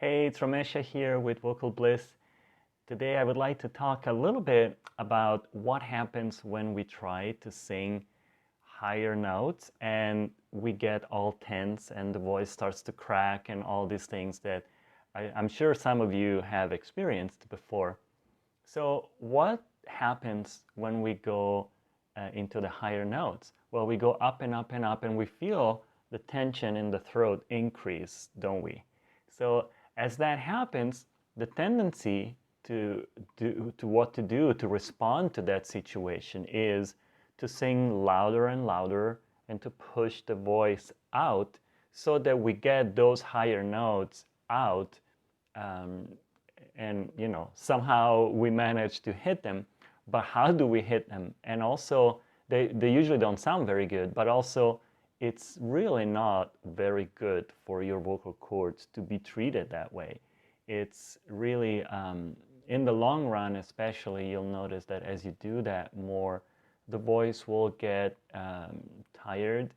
Hey, it's Ramesha here with Vocal Bliss. Today I would like to talk a little bit about what happens when we try to sing higher notes and we get all tense and the voice starts to crack and all these things that I'm sure some of you have experienced before. So what happens when we go into the higher notes? Well, we go up and up and up and we feel the tension in the throat increase, don't we? So as that happens, the tendency to what to do to respond to that situation is to sing louder and louder and to push the voice out so that we get those higher notes out, and somehow we manage to hit them. But how do we hit them? And also they usually don't sound very good, but also it's really not very good for your vocal cords to be treated that way. It's really, in the long run especially, you'll notice that as you do that more, the voice will get tired,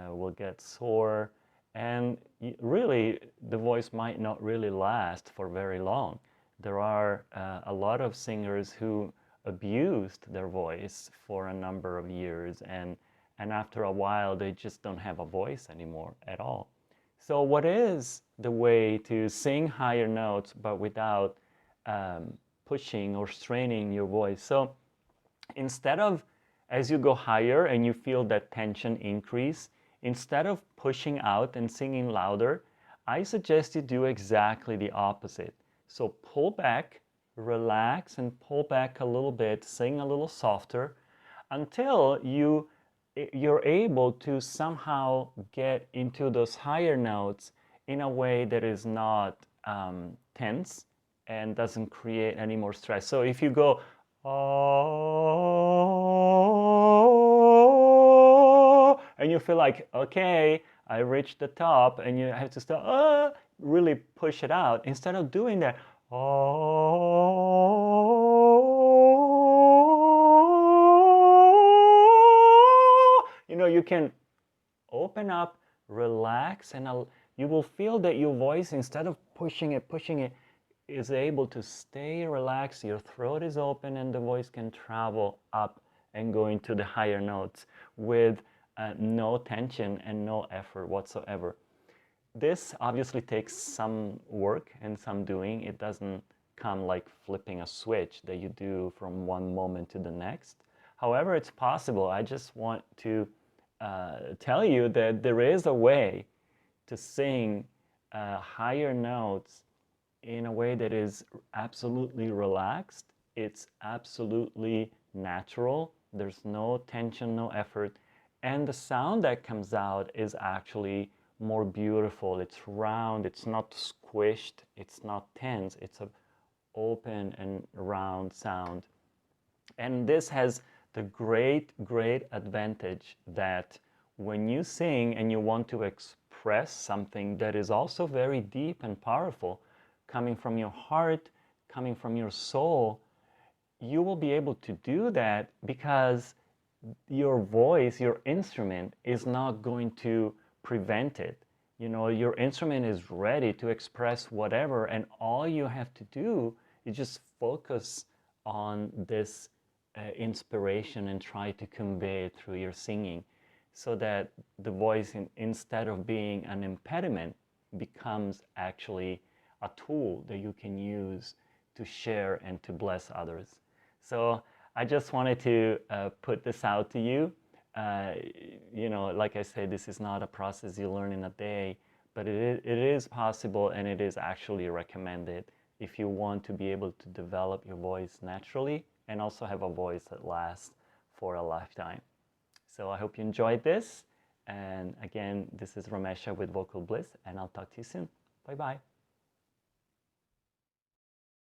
will get sore, and really the voice might not really last for very long. There are a lot of singers who abused their voice for a number of years, and after a while they just don't have a voice anymore at all. So what is the way to sing higher notes but without pushing or straining your voice? So instead of, as you go higher and you feel that tension increase, instead of pushing out and singing louder, I suggest you do exactly the opposite. So pull back, relax, and pull back a little bit, sing a little softer until you're able to somehow get into those higher notes in a way that is not tense and doesn't create any more stress. So if you go, oh, and you feel like, okay, I reached the top, and you have to start, really push it out. Instead of doing that, you can open up, relax, and you will feel that your voice, instead of pushing it, is able to stay relaxed. Your throat is open and the voice can travel up and go into the higher notes with no tension and no effort whatsoever. This obviously takes some work and some doing. It doesn't come like flipping a switch that you do from one moment to the next. However, it's possible. I just want to tell you that there is a way to sing higher notes in a way that is absolutely relaxed. It's absolutely natural. There's no tension, no effort. And the sound that comes out is actually more beautiful. It's round, it's not squished, it's not tense. It's an open and round sound. And this has the great advantage that when you sing and you want to express something that is also very deep and powerful, coming from your heart, coming from your soul, you will be able to do that because your voice, your instrument, is not going to prevent it. Your instrument is ready to express whatever, and all you have to do is just focus on this inspiration and try to convey it through your singing, so that the voice, instead of being an impediment, becomes actually a tool that you can use to share and to bless others. So I just wanted to put this out to you. Like I say, this is not a process you learn in a day, but it is possible, and it is actually recommended if you want to be able to develop your voice naturally and also have a voice that lasts for a lifetime. So I hope you enjoyed this. And again, this is Ramesha with Vocal Bliss, and I'll talk to you soon. Bye-bye.